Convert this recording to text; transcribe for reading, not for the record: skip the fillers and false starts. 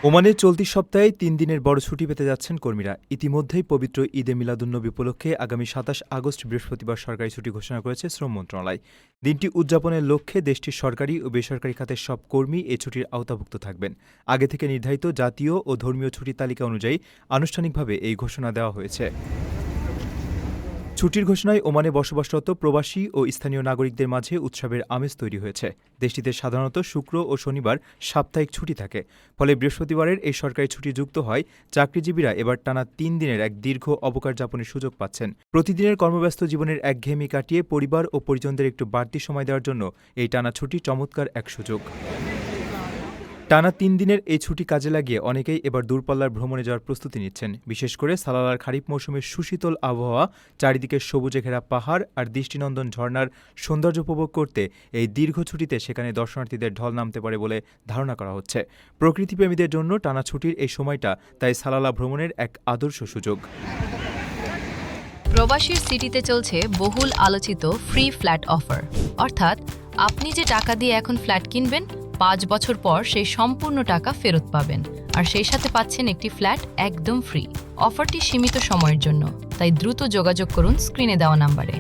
ওমানে চলতি সপ্তাহে ৩ দিনের বড় ছুটি পেতে যাচ্ছেন কর্মীরা। ইতিমধ্যেই পবিত্র ঈদে মিলাদুন্নবী উপলক্ষে আগামী ২৭ আগস্ট বৃহস্পতিবার সরকারি ছুটি ঘোষণা করেছে শ্রম মন্ত্রণালয়। দিনটি উদযাপনের লক্ষ্যে দেশটির সরকারি ও বেসরকারি খাতের সব কর্মী এ ছুটির আওতাভুক্ত থাকবেন। আগে থেকে নির্ধারিত জাতীয় ও ধর্মীয় ছুটির তালিকা অনুযায়ী আনুষ্ঠানিকভাবে এই ঘোষণা দেওয়া হয়েছে। ছুটির ঘোষণায় ওমানে বসবাসরত প্রবাসী ও স্থানীয় নাগরিকদের মাঝে উৎসবের আমেজ তৈরি হয়েছে। দেশটিতে সাধারণত শুক্র ও শনিবার সাপ্তাহিক ছুটি থাকে, ফলে বৃহস্পতিবারের এই সরকারি ছুটি যুক্ত হয় চাকরিজীবীরা এবার টানা ৩ দিনের এক দীর্ঘ অবকাশ যাপনের সুযোগ পাচ্ছেন। প্রতিদিনের কর্মব্যস্ত জীবনের একঘেয়েমি কাটিয়ে পরিবার ও পরিজনদের একটু বাড়তি সময় দেওয়ার জন্য এই টানা ছুটি চমৎকার এক সুযোগ। টানা ৩ দিনের এই ছুটি কাজে লাগিয়ে অনেকেই এবার দূরপাল্লার ভ্রমণে যাওয়ার প্রস্তুতি নিচ্ছেন। বিশেষ করে সালালার খারিফ মৌসুমের সুশীতল আবহাওয়া, চারিদিকে সবুজে ঘেরা পাহাড় আর দৃষ্টিনন্দন ঝর্ণার সৌন্দর্য উপভোগ করতে এই দীর্ঘ ছুটিতে সেখানে দর্শনার্থীদের ঢল নামতে পারে বলে ধারণা করা হচ্ছে। প্রকৃতিপ্রেমীদের জন্য টানা ছুটির এই সময়টা তাই সালালা ভ্রমণের এক আদর্শ সুযোগ। প্রবাসীর সিটিতে চলছে বহুল আলোচিত ফ্রি ফ্ল্যাট অফার, অর্থাৎ আপনি যে টাকা দিয়ে এখন ফ্ল্যাট কিনবেন ৫ বছর পর সেই সম্পূর্ণ টাকা ফেরত পাবেন, আর সেই সাথে পাচ্ছেন একটি ফ্ল্যাট একদম ফ্রি। অফারটি সীমিত সময়ের জন্য, তাই দ্রুত যোগাযোগ করুন স্ক্রিনে দেওয়া নাম্বারে।